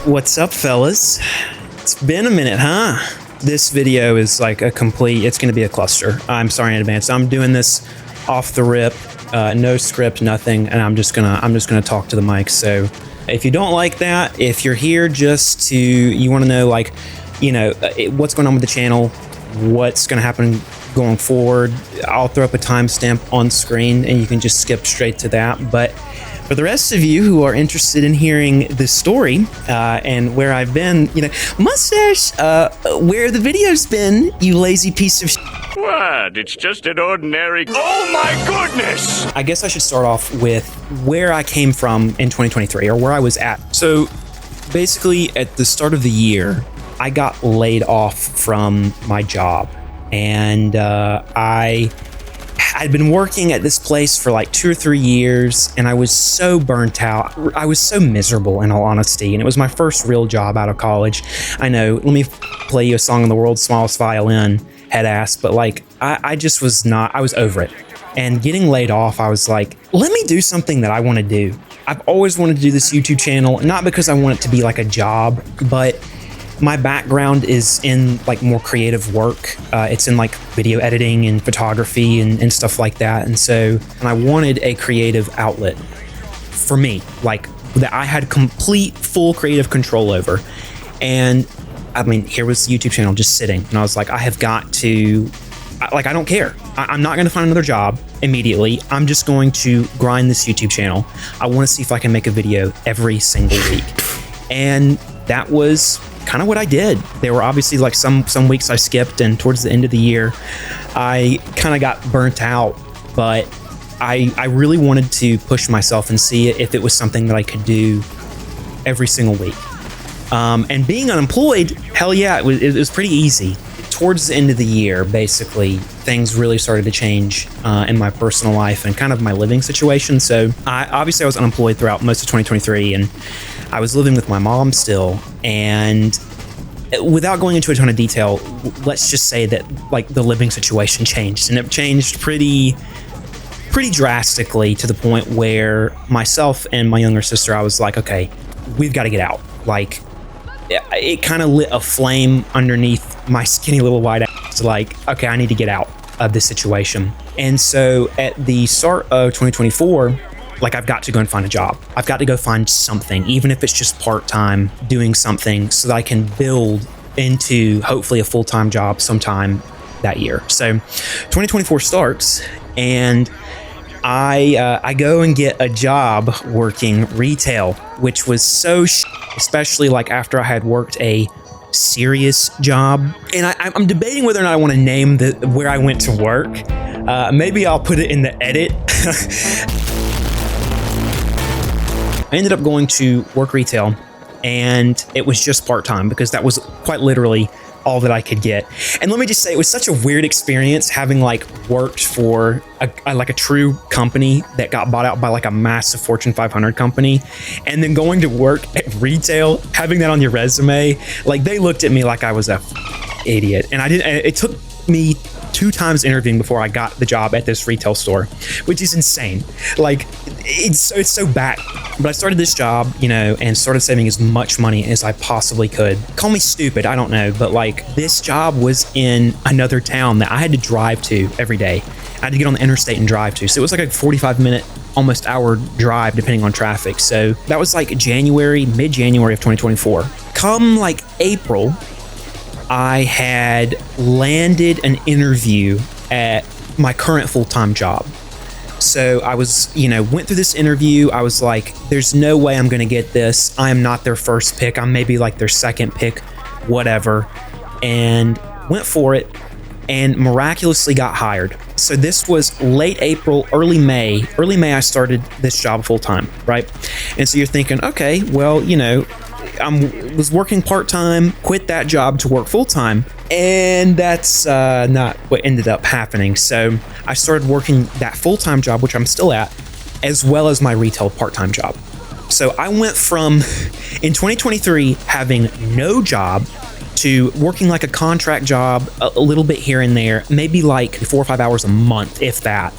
What's up, fellas? It's been a minute, huh? This video is like it's going to be a cluster. I'm sorry in advance. I'm doing this off the rip, no script, nothing, and I'm just gonna talk to the mic. So if you don't like that, if you're here just you want to know, like, what's going on with the channel, what's going to happen going forward, I'll throw up a timestamp on screen and you can just skip straight to that. But for the rest of you who are interested in hearing this story and where I've been, Mustache, where the video's been, you lazy piece of shit. What? It's just an ordinary... Oh my goodness! I guess I should start off with where I came from in 2023, or where I was at. So basically at the start of the year, I got laid off from my job, and I'd been working at this place for like 2 or 3 years, and I was so burnt out. I was so miserable, in all honesty, and it was my first real job out of college. I know, let me play you a song on the world's smallest violin, head ass, but like, I just was not, I was over it. And getting laid off, I was like, let me do something that I want to do. I've always wanted to do this YouTube channel, not because I want it to be like a job, but my background is in like more creative work. It's in like video editing and photography and stuff like that. And so I wanted a creative outlet for me, like that I had complete, full creative control over. And I mean, here was the YouTube channel just sitting. And I was like, I have got to, I don't care. I'm not going to find another job immediately. I'm just going to grind this YouTube channel. I want to see if I can make a video every single week. And that was kind of what I did. There were obviously like some weeks I skipped, and towards the end of the year, I kind of got burnt out, but I really wanted to push myself and see if it was something that I could do every single week. And being unemployed, hell yeah, it was pretty easy. Towards the end of the year, basically, things really started to change in my personal life and kind of my living situation. So I was unemployed throughout most of 2023, and I was living with my mom still. And without going into a ton of detail, let's just say that like the living situation changed, and it changed pretty drastically, to the point where myself and my younger sister, I was like, okay, we've got to get out. Like, it kind of lit a flame underneath my skinny little white ass. Like, okay, I need to get out of this situation. And so at the start of 2024, like, I've got to go and find a job. I've got to go find something, even if it's just part-time, doing something so that I can build into hopefully a full-time job sometime that year. So 2024 starts, and I go and get a job working retail, which was so especially like after I had worked a serious job. And I'm debating whether or not I want to name where I went to work. Maybe I'll put it in the edit. I ended up going to work retail, and it was just part-time because that was quite literally all that I could get. And let me just say, it was such a weird experience having like worked for a true company that got bought out by like a massive Fortune 500 company, and then going to work at retail, having that on your resume. Like, they looked at me like I was a idiot, and it took me 2 times interviewing before I got the job at this retail store, which is insane. Like, it's so bad. But I started this job, and started saving as much money as I possibly could. Call me stupid, I don't know, but like, this job was in another town that I had to drive to every day. I had to get on the interstate and drive to. So it was like a 45-minute, almost hour drive, depending on traffic. So that was like mid-January of 2024. Come like April, I had landed an interview at my current full-time job. So I was, went through this interview. I was like, there's no way I'm going to get this. I am not their first pick. I'm maybe like their second pick, whatever. And went for it, and miraculously got hired. So this was late April, early May. Early May, I started this job full-time, right? And so you're thinking, okay, well, I was working part-time, quit that job to work full-time, and that's not what ended up happening. So I started working that full-time job, which I'm still at, as well as my retail part-time job. So I went from, in 2023, having no job to working like a contract job, a little bit here and there, maybe like 4 or 5 hours a month, if that,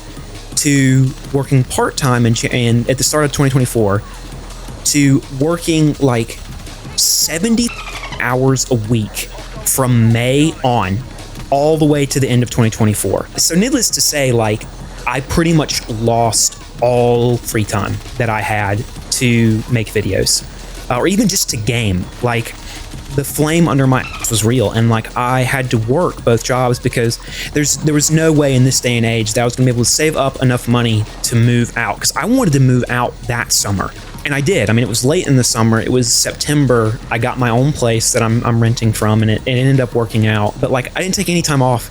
to working part-time and at the start of 2024 to working like 70 hours a week from May on, all the way to the end of 2024. So needless to say, like, I pretty much lost all free time that I had to make videos, or even just to game. Like, the flame under my ass was real, and like I had to work both jobs because there was no way in this day and age that I was gonna be able to save up enough money to move out, because I wanted to move out that summer. And I did. I mean, it was late in the summer. It was September. I got my own place that I'm renting from, and it ended up working out. But like, I didn't take any time off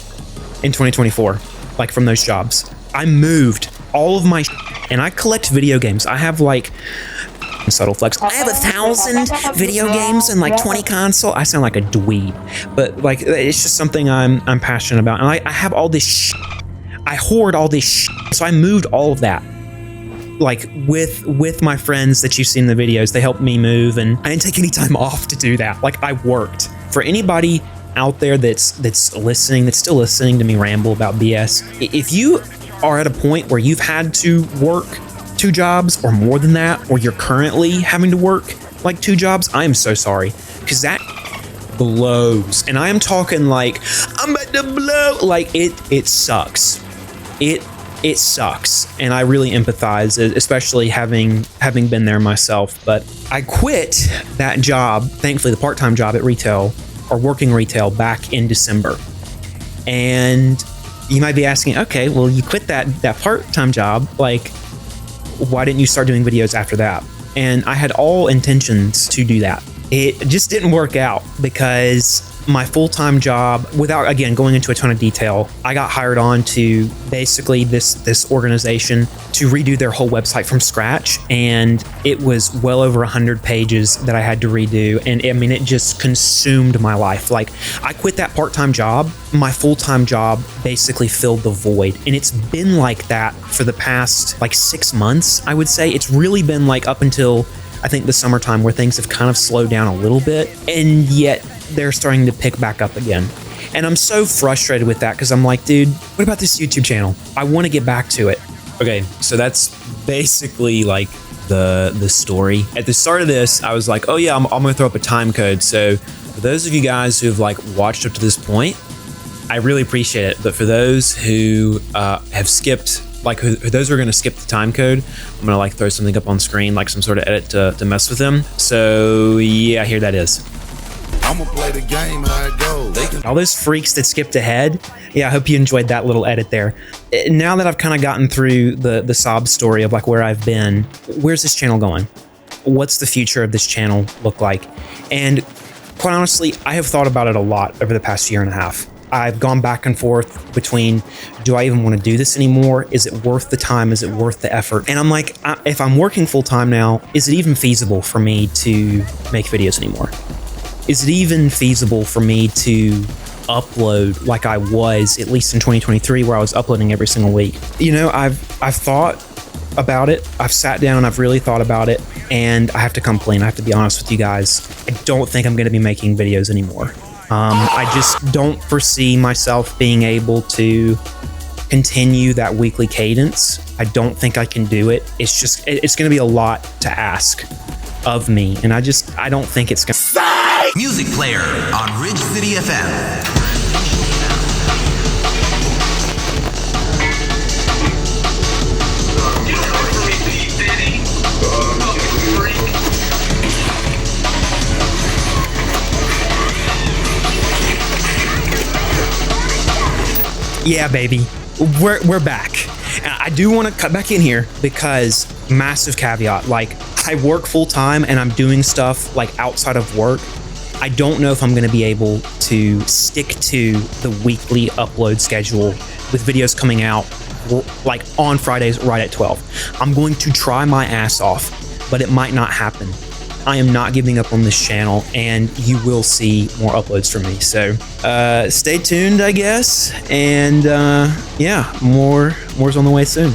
in 2024, like from those jobs. I moved all of my and I collect video games. I have like subtle flex. I have 1,000 video games and like 20 console. I sound like a dweeb, but like, it's just something I'm passionate about. And I have all this I hoard all this so I moved all of that. Like with my friends that you see in the videos, they helped me move, and I didn't take any time off to do that. Like, I worked. For anybody out there that's listening, that's still listening to me ramble about BS, if you are at a point where you've had to work 2 jobs or more than that, or you're currently having to work like 2 jobs, I am so sorry, because that blows. And I am talking like, I'm about to blow. Like, it sucks. It sucks, and I really empathize, especially having been there myself. But I quit that job, thankfully the part-time job at retail, or working retail, back in December. And you might be asking, okay, well, you quit that part-time job, like, why didn't you start doing videos after that? And I had all intentions to do that. It just didn't work out because my full-time job, without, again, going into a ton of detail, I got hired on to basically this organization to redo their whole website from scratch. And it was well over 100 pages that I had to redo. And I mean, it just consumed my life. Like, I quit that part-time job. My full-time job basically filled the void. And it's been like that for the past like 6 months, I would say. It's really been like up until I think the summertime, where things have kind of slowed down a little bit, and yet they're starting to pick back up again. And I'm so frustrated with that, because I'm like, dude, what about this YouTube channel? I want to get back to it. Okay, so that's basically like the story. At the start of this, I was like, oh yeah, I'm gonna throw up a time code. So for those of you guys who have like watched up to this point, I really appreciate it. But for those who have skipped, like those who are going to skip the time code, I'm going to like throw something up on screen, like some sort of edit to mess with them. So yeah, here that is. I'm gonna play the game how it goes. All those freaks that skipped ahead. Yeah, I hope you enjoyed that little edit there. Now that I've kind of gotten through the sob story of like where I've been, where's this channel going? What's the future of this channel look like? And quite honestly, I have thought about it a lot over the past year and a half. I've gone back and forth between, do I even want to do this anymore? Is it worth the time? Is it worth the effort? And I'm like, if I'm working full time now, is it even feasible for me to make videos anymore? Is it even feasible for me to upload like I was, at least in 2023, where I was uploading every single week? You know, I've thought about it. I've sat down, I've really thought about it, and I have to come clean. I have to be honest with you guys. I don't think I'm going to be making videos anymore. I just don't foresee myself being able to continue that weekly cadence. I don't think I can do it. It's going to be a lot to ask of me, and I don't think it's going to. Music player on Ridge City FM. Yeah, baby, we're back. I do want to cut back in here because massive caveat, like, I work full time and I'm doing stuff like outside of work. I don't know if I'm going to be able to stick to the weekly upload schedule with videos coming out like on Fridays right at 12. I'm going to try my ass off, but it might not happen. I am not giving up on this channel, and you will see more uploads from me. So stay tuned, I guess. And yeah, more's on the way soon.